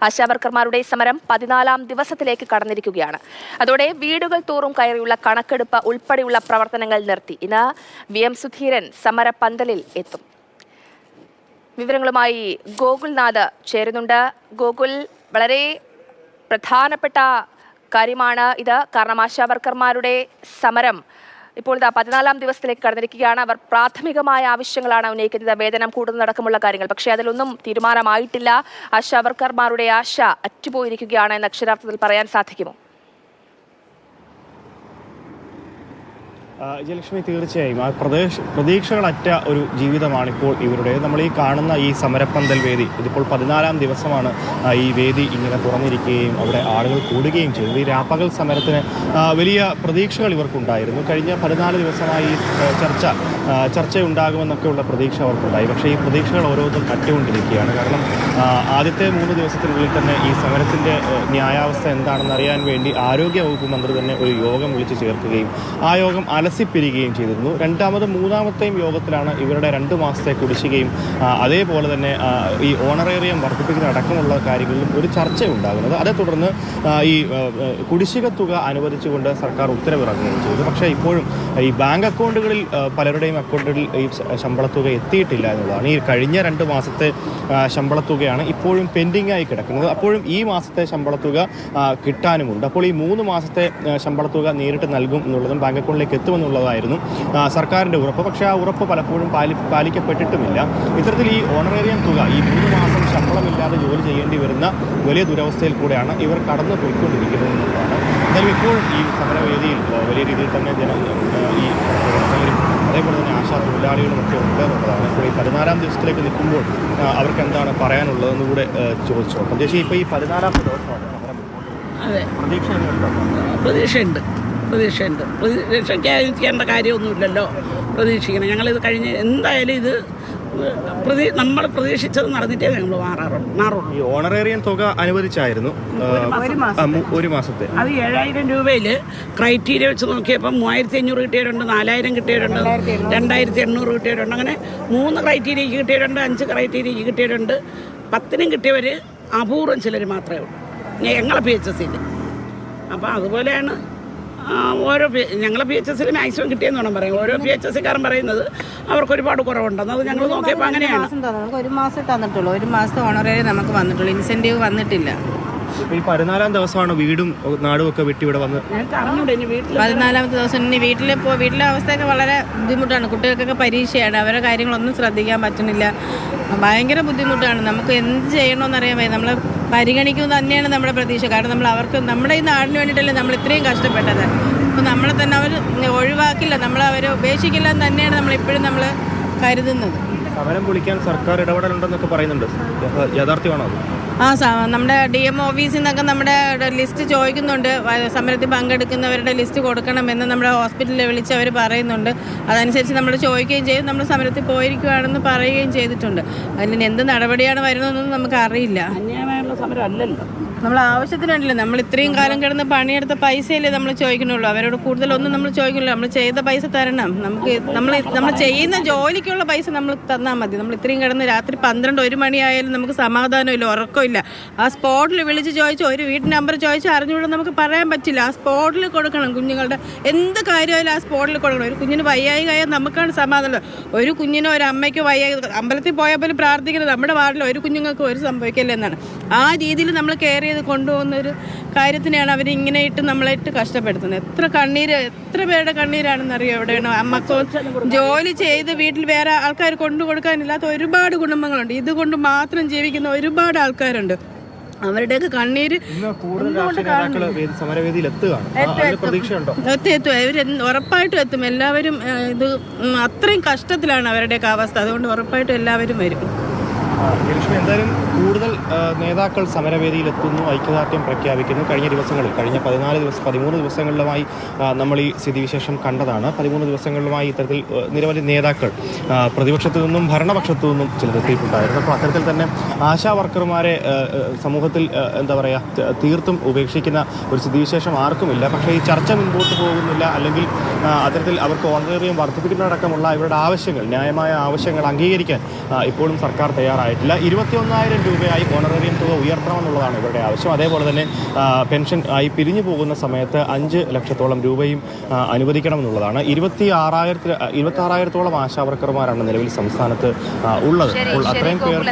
ആശാവർക്കർമാരുടെ സമരം 14ാം ദിവസത്തിലേക്ക് കടന്നിരിക്കുകയാണ്. അതോടെ വീടുകൾ തോറും കയറിയുള്ള കണക്കെടുപ്പ് ഉൾപ്പെടെയുള്ള പ്രവർത്തനങ്ങൾ നിർത്തി. ഇന്ന് VM സുധീരൻ സമരപന്തലിൽ എത്തും. വിവരങ്ങളുമായി ഗോകുൽനാഥ് ചേരുന്നുണ്ട്. ഗോകുൽ, വളരെ പ്രധാനപ്പെട്ട കാര്യമാണ് ഇത്. കാരണം ആശാവർക്കർമാരുടെ സമരം ഇപ്പോൾ 14ാം ദിവസത്തിലേക്ക് കടന്നിരിക്കുകയാണ്. അവർ പ്രാഥമികമായ ആവശ്യങ്ങളാണ് ഉന്നയിക്കുന്നത്, വേതനം കൂടുന്നതടക്കമുള്ള കാര്യങ്ങൾ. പക്ഷേ അതിലൊന്നും തീരുമാനമായിട്ടില്ല. ആശാവർക്കർമാരുടെ ആശ അറ്റുപോയിരിക്കുകയാണ് എന്ന് അക്ഷരാർത്ഥത്തിൽ പറയാൻ സാധിക്കുമോ? ജയലക്ഷ്മി, തീർച്ചയായും ആ പ്രതീക്ഷകളറ്റ ഒരു ജീവിതമാണ് ഇപ്പോൾ ഇവരുടെ. നമ്മൾ ഈ കാണുന്ന ഈ സമരപ്പന്തൽ വേദി, ഇതിപ്പോൾ 14ാം ദിവസമാണ് ഈ വേദി ഇങ്ങനെ തുറന്നിരിക്കുകയും അവിടെ ആളുകൾ കൂടുകയും ചെയ്തു. ഈ രാപ്പകൽ സമരത്തിന് വലിയ പ്രതീക്ഷകൾ ഇവർക്കുണ്ടായിരുന്നു. കഴിഞ്ഞ 14 ദിവസമായി ചർച്ചയുണ്ടാകുമെന്നൊക്കെയുള്ള പ്രതീക്ഷ അവർക്കുണ്ടായി. പക്ഷേ ഈ പ്രതീക്ഷകൾ ഓരോന്നും അറ്റുകൊണ്ടിരിക്കുകയാണ്. കാരണം ആദ്യത്തെ 3 ദിവസത്തിനുള്ളിൽ തന്നെ ഈ സമരത്തിൻ്റെ ന്യായാവസ്ഥ എന്താണെന്ന് അറിയാൻ വേണ്ടി ആരോഗ്യവകുപ്പ് മന്ത്രി തന്നെ ഒരു യോഗം വിളിച്ചു ചേർക്കുകയും ആ യോഗം അലസിപ്പിരിക്കുകയും ചെയ്തിരുന്നു. രണ്ടാമതും മൂന്നാമത്തെയും യോഗത്തിലാണ് ഇവരുടെ 2 മാസത്തെ കുടിശ്ശികയും അതേപോലെ തന്നെ ഈ ഓണറേറിയം വർദ്ധിപ്പിക്കുന്ന അടക്കമുള്ള കാര്യങ്ങളിലും ഒരു ചർച്ചയുണ്ടാകുന്നത്. അതേ തുടർന്ന് ഈ കുടിശ്ശിക തുക അനുവദിച്ചുകൊണ്ട് സർക്കാർ ഉത്തരവിറങ്ങുകയും ചെയ്തു. പക്ഷേ ഇപ്പോഴും ഈ ബാങ്ക് അക്കൗണ്ടുകളിൽ പലരുടെയും അക്കൗണ്ടുകളിൽ ഈ ശമ്പളത്തുക എത്തിയിട്ടില്ല എന്നുള്ളതാണ്. ഈ കഴിഞ്ഞ 2 മാസത്തെ ശമ്പളത്തുകയാണ് ഇപ്പോഴും പെൻഡിംഗ് ആയി കിടക്കുന്നത്. അപ്പോഴും ഈ മാസത്തെ ശമ്പളത്തുക കിട്ടാനുമുണ്ട്. അപ്പോൾ ഈ 3 മാസത്തെ ശമ്പളത്തുക നേരിട്ട് നൽകും എന്നുള്ളതും ബാങ്ക് അക്കൗണ്ടിലേക്ക് എത്തുമെന്നുള്ളതായിരുന്നു സർക്കാരിൻ്റെ ഉറപ്പ്. പക്ഷേ ആ ഉറപ്പ് പലപ്പോഴും പാലിക്കപ്പെട്ടിട്ടുമില്ല. ഇത്തരത്തിൽ ഈ ഓണറേറിയം തുക, ഈ 3 മാസം ശമ്പളമില്ലാതെ ജോലി ചെയ്യേണ്ടി വരുന്ന വലിയ ദുരവസ്ഥയിൽ കൂടെയാണ് ഇവർ കടന്നു പോയിക്കൊണ്ടിരിക്കുന്നത് എന്നുള്ളതാണ്. എന്തായാലും ഇപ്പോൾ ഈ സമരവേദിയിൽ വലിയ രീതിയിൽ തന്നെ ഈ പ്രവർത്തകരും അതേപോലെ തന്നെ ആശാ തൊഴിലാളികളും ഒക്കെ ഉണ്ട് എന്നുള്ളതാണ്. ഇപ്പോൾ ഈ 14ാം ദിവസത്തിലേക്ക് നിൽക്കുമ്പോൾ അവർക്ക് എന്താണ് പറയാനുള്ളതെന്ന് കൂടെ ചോദിച്ചു നോക്കാം. ചേച്ചി, ഇപ്പോൾ ഈ 14ാമത്തെ ദിവസമാണ് സമരം. പ്രതീക്ഷയുണ്ട്. പ്രതീക്ഷിക്കേണ്ട കാര്യമൊന്നുമില്ലല്ലോ. പ്രതീക്ഷിക്കണം. ഞങ്ങളിത് കഴിഞ്ഞ് എന്തായാലും ഇത് നമ്മൾ പ്രതീക്ഷിച്ചത് നടന്നിട്ടേ ഞങ്ങൾ മാറുള്ളൂ. ഈ ഓണറേറിയം തുക അനുവദിച്ചായിരുന്നു 1 മാസത്തെ. അത് 7000 രൂപയിൽ ക്രൈറ്റീരിയ വെച്ച് നോക്കിയപ്പോൾ 3500 കിട്ടിയവരുണ്ട്, 4000 കിട്ടിയവരുണ്ട്, 2800 കിട്ടിയവരുണ്ട്. അങ്ങനെ 3 ക്രൈറ്റീരിയക്ക് കിട്ടിയവരുണ്ട്, 5 ക്രൈറ്റീരിയക്ക് കിട്ടിയവരുണ്ട്. 10നും കിട്ടിയവർ അപൂർവം ചിലർ മാത്രമേ ഉള്ളൂ ഞങ്ങളെ PHSയിൽ. അപ്പോൾ അതുപോലെയാണ് ഓരോ ഞങ്ങളെ PHSയിൽ മാക്സിമം കിട്ടിയെന്ന് വേണം പറയാം. ഓരോ PHSക്കാരും പറയുന്നത് അവർക്ക് ഒരുപാട് കുറവുണ്ടെന്ന്. അത് ഞങ്ങൾ നോക്കിയപ്പോൾ അങ്ങനെയാണ്. 1 മാസം തന്നിട്ടുള്ളൂ. 1 മാസത്തെ ഓണറേറിയം നമുക്ക് വന്നിട്ടുള്ളൂ. ഇൻസെൻറ്റീവ് വന്നിട്ടില്ല. ഈ 14ാം ദിവസമാണ് വീടും നാടും ഒക്കെ വിട്ട് ഇവിടെ വന്ന്. 14ാമത്തെ ദിവസം ഇനി വീട്ടിലെ അവസ്ഥയൊക്കെ വളരെ ബുദ്ധിമുട്ടാണ്. കുട്ടികൾക്കൊക്കെ പരീക്ഷയാണ്. അവരുടെ കാര്യങ്ങളൊന്നും ശ്രദ്ധിക്കാൻ പറ്റുന്നില്ല. ഭയങ്കര ബുദ്ധിമുട്ടാണ്. നമുക്ക് എന്ത് ചെയ്യണമെന്നറിയാൻ വയ്യ. നമ്മളെ പരിഗണിക്കുന്നത് തന്നെയാണ് നമ്മുടെ പ്രതീക്ഷ. കാരണം നമ്മുടെ ഈ നാടിന് വേണ്ടിയിട്ടല്ലേ നമ്മൾ ഇത്രയും കഷ്ടപ്പെട്ടത്. അപ്പോൾ നമ്മളെ തന്നെ അവർ ഒഴിവാക്കില്ല, അവരെ ഉപേക്ഷിക്കില്ല എന്ന് തന്നെയാണ് നമ്മളിപ്പോഴും നമ്മൾ കരുതുന്നത്. സമരം പൊളിക്കാൻ സർക്കാർ ഇടപെടലുണ്ടെന്നൊക്കെ പറയുന്നുണ്ട്. യാഥാർത്ഥ്യമാണോ? നമ്മുടെ DM ഓഫീസിൽ നിന്നൊക്കെ നമ്മുടെ ലിസ്റ്റ് ചോദിക്കുന്നുണ്ട്. സമരത്തിൽ പങ്കെടുക്കുന്നവരുടെ ലിസ്റ്റ് കൊടുക്കണമെന്ന് നമ്മുടെ ഹോസ്പിറ്റലിൽ വിളിച്ച് അവർ പറയുന്നുണ്ട്. അതനുസരിച്ച് നമ്മൾ ചോദിക്കുകയും ചെയ്ത് നമ്മൾ സമരത്തിൽ പോയിരിക്കുകയാണെന്ന് പറയുകയും ചെയ്തിട്ടുണ്ട്. അതിന് എന്ത് നടപടിയാണ് വരുന്നതെന്നൊന്നും നമുക്ക് അറിയില്ല. അന്യായമായുള്ള സമരം അല്ലല്ലോ. നമ്മൾ ആവശ്യത്തിനുണ്ടല്ലോ. നമ്മൾ ഇത്രയും കാലം കിടന്ന് പണിയെടുത്ത പൈസയല്ലേ നമ്മൾ ചോദിക്കണുള്ളൂ. അവരോട് കൂടുതലൊന്നും നമ്മൾ ചോദിക്കണില്ല. നമ്മൾ ചെയ്ത പൈസ തരണം. നമ്മൾ ചെയ്യുന്ന ജോലിക്കുള്ള പൈസ നമ്മൾ തന്നാൽ മതി. നമ്മൾ ഇത്രയും കിടന്ന് രാത്രി 12-1 മണിയായാലും നമുക്ക് സമാധാനമില്ല, ഉറക്കമില്ല. ആ സ്പോട്ടിൽ വിളിച്ച് ചോദിച്ചു, ഒരു വീട്ട് നമ്പർ ചോദിച്ച് അറിഞ്ഞുകൂടെ നമുക്ക് പറയാൻ പറ്റില്ല. ആ സ്പോട്ടിൽ കൊടുക്കണം. കുഞ്ഞുങ്ങളുടെ എന്ത് കാര്യമായാലും ആ സ്പോട്ടിൽ കൊടുക്കണം. ഒരു കുഞ്ഞിന് വയ്യായികയാൽ നമുക്കാണ് സമാധാനം. ഒരു കുഞ്ഞിനോ ഒരു അമ്മയ്ക്കോ വയ്യായി അമ്പലത്തിൽ പോയാൽ പോലും പ്രാർത്ഥിക്കുന്നത് നമ്മുടെ വാർഡിൽ ഒരു കുഞ്ഞുങ്ങൾക്ക് ഒരു സംഭവിക്കില്ല എന്നാണ്. ആ രീതിയിൽ നമ്മൾ കെയർ ചെയ്ത് കൊണ്ടുപോകുന്നൊരു കാര്യത്തിനെയാണ് അവരിങ്ങനെ ഇട്ട് നമ്മളായിട്ട് കഷ്ടപ്പെടുത്തുന്നത്. എത്ര പേരുടെ കണ്ണീരാണെന്നറിയോ. എവിടെയാണ് അമ്മക്കോ ജോലി ചെയ്ത് വീട്ടിൽ വേറെ ആൾക്കാർ കൊണ്ടു കൊടുക്കാനില്ലാത്ത ഒരുപാട് കുടുംബങ്ങളുണ്ട്. ഇതുകൊണ്ട് മാത്രം ജീവിക്കുന്ന ഒരുപാട് ആൾക്കാരുണ്ട്. അവരുടെയൊക്കെ കണ്ണീര് എത്തും. ഇവർ ഉറപ്പായിട്ടും എത്തും. എല്ലാവരും ഇത് അത്രയും കഷ്ടത്തിലാണ് അവരുടെയൊക്കെ അവസ്ഥ. അതുകൊണ്ട് ഉറപ്പായിട്ടും എല്ലാവരും വരും. എന്തായാലും കൂടുതൽ നേതാക്കൾ സമരവേദിയിൽ എത്തുന്നു, ഐക്യദാർഢ്യം പ്രഖ്യാപിക്കുന്നു. കഴിഞ്ഞ 13 ദിവസങ്ങളിലുമായി നമ്മൾ ഈ സ്ഥിതിവിശേഷം കണ്ടതാണ്. 13 ദിവസങ്ങളിലുമായി ഇത്തരത്തിൽ നിരവധി നേതാക്കൾ പ്രതിപക്ഷത്തു നിന്നും ഭരണപക്ഷത്തു നിന്നും ചിലരെത്തിയിട്ടുണ്ടായിരുന്നു. അപ്പോൾ അത്തരത്തിൽ തന്നെ ആശാ വർക്കർമാരെ സമൂഹത്തിൽ തീർത്തും ഉപേക്ഷിക്കുന്ന ഒരു സ്ഥിതിവിശേഷം ആർക്കുമില്ല. പക്ഷേ ഈ ചർച്ച മുൻപോട്ട് പോകുന്നില്ല, അല്ലെങ്കിൽ അത്തരത്തിൽ അവർക്ക് ഓണറേറിയം വർദ്ധിപ്പിക്കുന്നതടക്കമുള്ള ഇവരുടെ ആവശ്യങ്ങൾ, ന്യായമായ ആവശ്യങ്ങൾ അംഗീകരിക്കാൻ ഇപ്പോഴും സർക്കാർ തയ്യാറായി ആയിട്ടില്ല. 21,000 രൂപയായി ഓണറേറിയം തുക ഉയർത്തണമെന്നുള്ളതാണ് ഇവരുടെ ആവശ്യം. അതേപോലെ തന്നെ പെൻഷൻ ആയി പിരിഞ്ഞു പോകുന്ന സമയത്ത് 5 ലക്ഷത്തോളം രൂപയും അനുവദിക്കണമെന്നുള്ളതാണ്. 26,000-ഓളം ആശാവർക്കർമാരാണ് നിലവിൽ സംസ്ഥാനത്ത് ഉള്ളത്. അപ്പോൾ അത്രയും പേർ